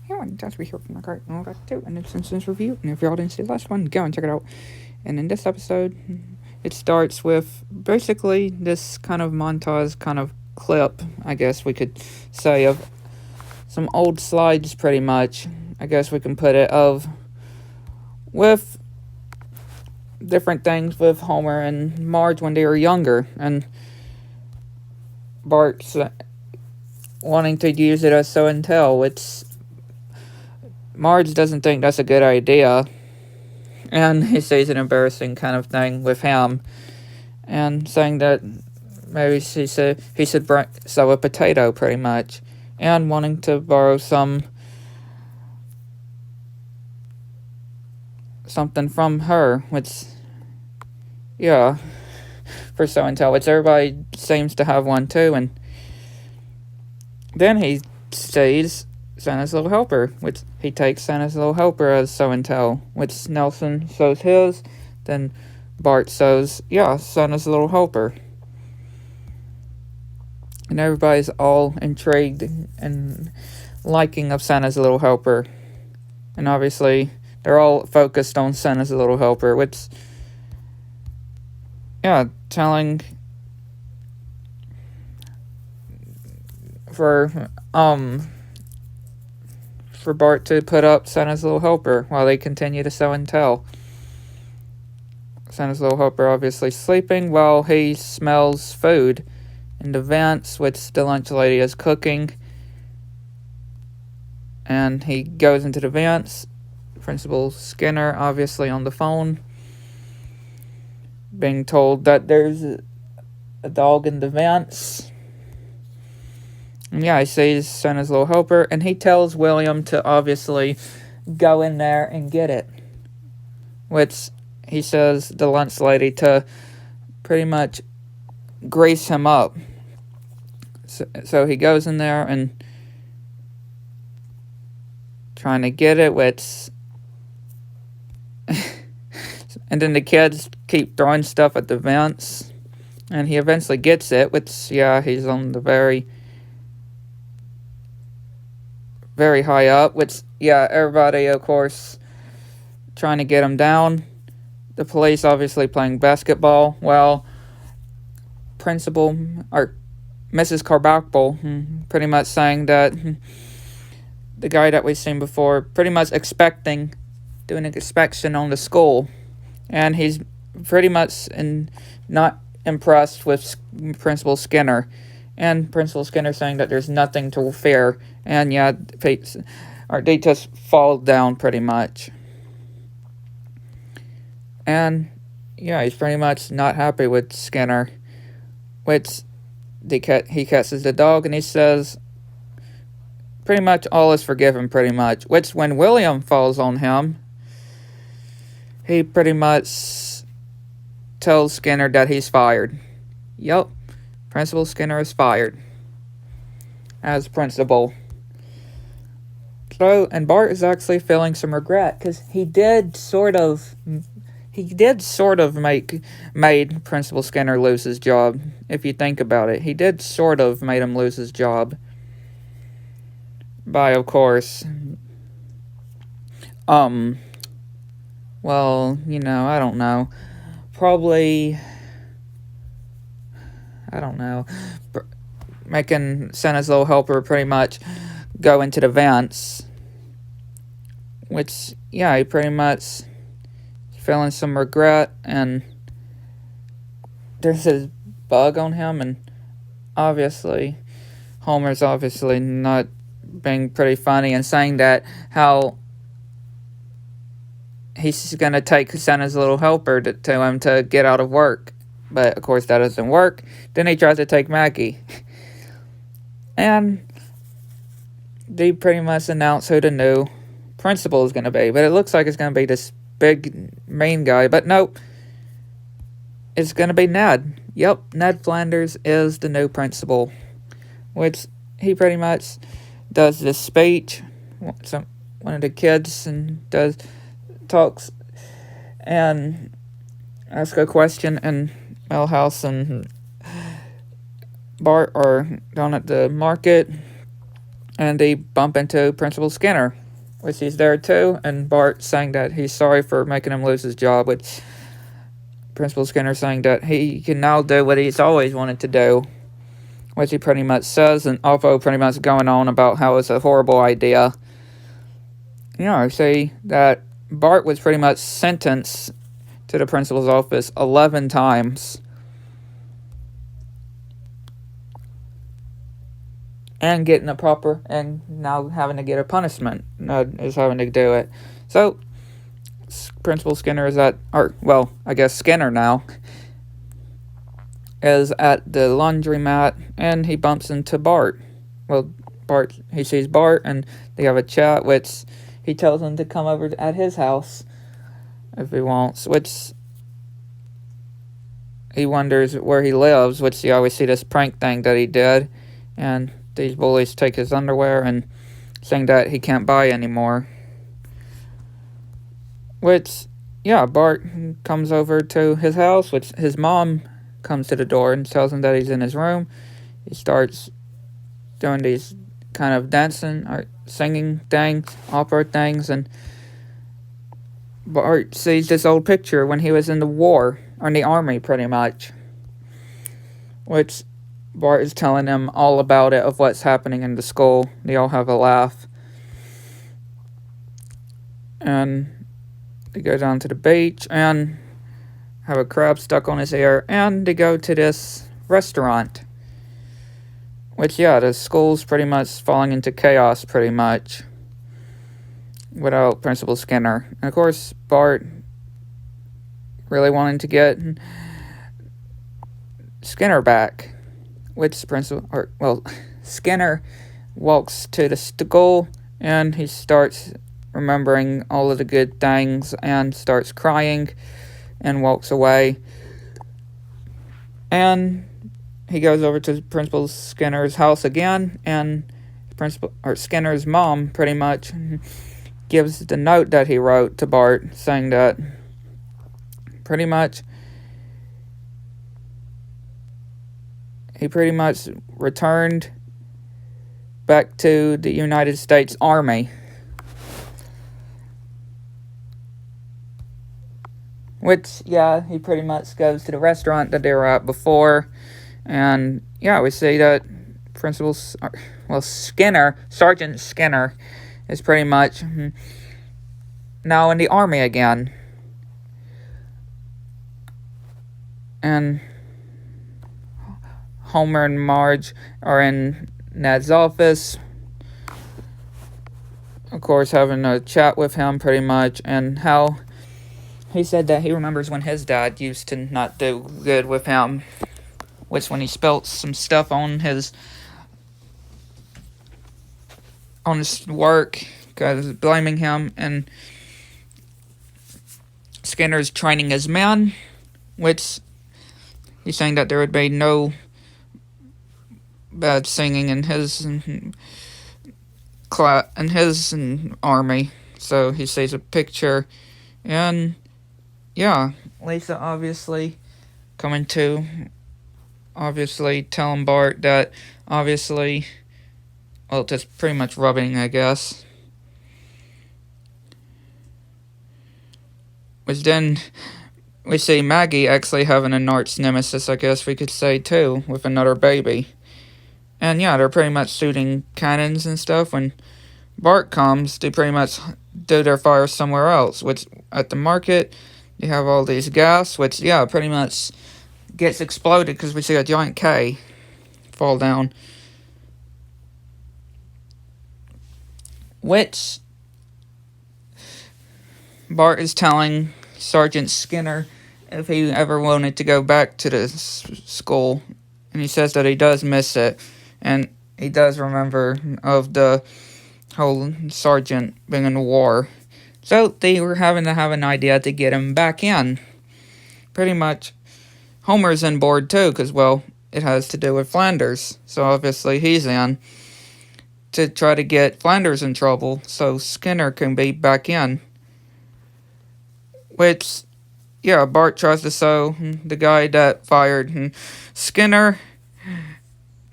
And that's we hear from the cart. We'll back to an Simpsons review. And if y'all didn't see the last one, go and check it out. And in this episode, it starts with basically this kind of montage, kind of clip, I guess we could say, of some old slides, pretty much. I guess we can put it of with different things with Homer and Marge when they were younger, and Bart's wanting to use it as show and tell. Marge doesn't think that's a good idea, and he sees an embarrassing kind of thing with him, and saying that maybe he should sell a potato, pretty much, and wanting to borrow something from her, which, yeah, for show and tell, which everybody seems to have one too. And then he sees Santa's Little Helper, which he takes Santa's Little Helper as show and tell, which Nelson shows his, then Bart shows, Santa's Little Helper. And everybody's all intrigued and liking of Santa's Little Helper. And obviously, they're all focused on Santa's Little Helper, which, telling for Bart to put up Santa's Little Helper while they continue to show and tell. Santa's Little Helper obviously sleeping while he smells food in the vents, which the lunch lady is cooking. And he goes into the vents. Principal Skinner obviously on the phone, being told that there's a dog in the vents. And he sees Santa's Little Helper, and he tells William to obviously go in there and get it. Which he says the lunch lady to pretty much grease him up. So he goes in there and trying to get it, which and then the kids keep throwing stuff at the vents, and he eventually gets it, which, he's on the very, very high up, which, everybody, of course, trying to get him down. The police obviously playing basketball, while Principal, or Mrs. Carbachel, pretty much saying that the guy that we've seen before, pretty much doing an inspection on the school, and he's pretty much not impressed with Principal Skinner, and Principal Skinner saying that there's nothing to fear, and they just fall down pretty much, and he's pretty much not happy with Skinner, which he catches the dog, and he says pretty much all is forgiven, pretty much, which when William falls on him, he pretty much tells Skinner that he's fired. Yup, Principal Skinner is fired as principal. So, and Bart is actually feeling some regret, because he did sort of made Principal Skinner lose his job. If you think about it, he did sort of made him lose his job by, of course, well, I don't know. Probably, I don't know. Making Santa's Little Helper pretty much go into the vents. Which, he pretty much feeling some regret. And there's this bug on him. And obviously, Homer's obviously not being pretty funny and saying that how he's going to take Santa's Little Helper to him to get out of work. But, of course, that doesn't work. Then he tries to take Maggie. And they pretty much announce who the new principal is going to be. But it looks like it's going to be this big main guy. But nope. It's going to be Ned. Yep, Ned Flanders is the new principal. Which he pretty much does this speech. One of the kids and talks and asks a question, and Milhouse and Bart are down at the market, and they bump into Principal Skinner, which he's there too, and Bart saying that he's sorry for making him lose his job, which Principal Skinner saying that he can now do what he's always wanted to do, which he pretty much says, and Alpo pretty much going on about how it's a horrible idea. Say that Bart was pretty much sentenced to the principal's office 11 times. And getting and now having to get a punishment is having to do it. So, Principal Skinner is I guess Skinner now, is at the laundromat, and he bumps into Bart. He sees Bart, and they have a chat, which he tells him to come over at his house if he wants, which he wonders where he lives, which you always see this prank thing that he did, and these bullies take his underwear and saying that he can't buy anymore. Which, Bart comes over to his house, which his mom comes to the door and tells him that he's in his room. He starts doing these kind of dancing or singing things, opera things, and Bart sees this old picture when he was in the war, or in the army pretty much, which Bart is telling him all about it, of what's happening in the school. They all have a laugh. And they go down to the beach and have a crab stuck on his ear, and they go to this restaurant. Which, the school's pretty much falling into chaos, pretty much, without Principal Skinner. And of course, Bart really wanting to get Skinner back. Which Skinner walks to the school, and he starts remembering all of the good things and starts crying and walks away. And he goes over to Principal Skinner's house again, and Skinner's mom pretty much gives the note that he wrote to Bart, saying that pretty much he pretty much returned back to the United States Army. Which, he pretty much goes to the restaurant that they were at before. And, we see that Sergeant Skinner is pretty much now in the army again. And Homer and Marge are in Ned's office, of course, having a chat with him pretty much, and how he said that he remembers when his dad used to not do good with him, which when he spilt some stuff on his work, because blaming him, and Skinner's training his men, which he's saying that there would be no bad singing in his army. So he sees a picture, and Lisa obviously coming to telling Bart that just pretty much rubbing, I guess. Which then we see Maggie actually having an arch nemesis, I guess we could say too, with another baby. And they're pretty much shooting cannons and stuff. When Bart comes, they pretty much do their fire somewhere else. Which, at the market, you have all these gas, which, pretty much gets exploded because we see a giant K fall down. Which Bart is telling Sergeant Skinner if he ever wanted to go back to the school. And he says that he does miss it. And he does remember of the whole sergeant being in the war. So they were having to have an idea to get him back in. Pretty much, Homer's on board too, because, it has to do with Flanders. So obviously he's in to try to get Flanders in trouble so Skinner can be back in. Which, Bart tries to show the guy that fired Skinner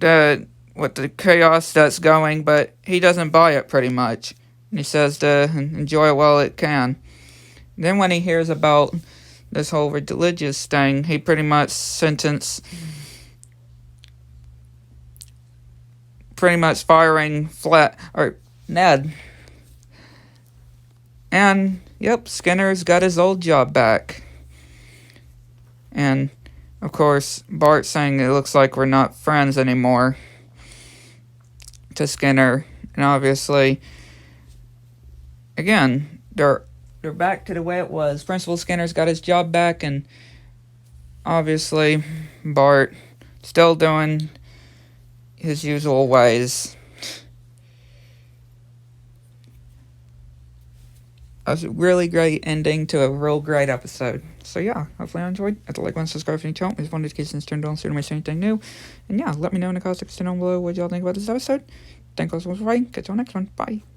that with the chaos that's going, but he doesn't buy it pretty much. And he says to enjoy it while it can. Then when he hears about this whole religious thing, he pretty much firing Ned. And, yep, Skinner's got his old job back. And, of course, Bart saying it looks like we're not friends anymore to Skinner. And obviously, again, they're back to the way it was. Principal Skinner's got his job back, and obviously, Bart still doing his usual ways. A really great ending to a real great episode. So yeah, hopefully you enjoyed. Hit the like button, subscribe if you're new to the channel. If notifications turned on so you don't miss anything new. And yeah, let me know in the comments section down below what y'all think about this episode. Thank you all so much for watching. Catch you on the next one. Bye.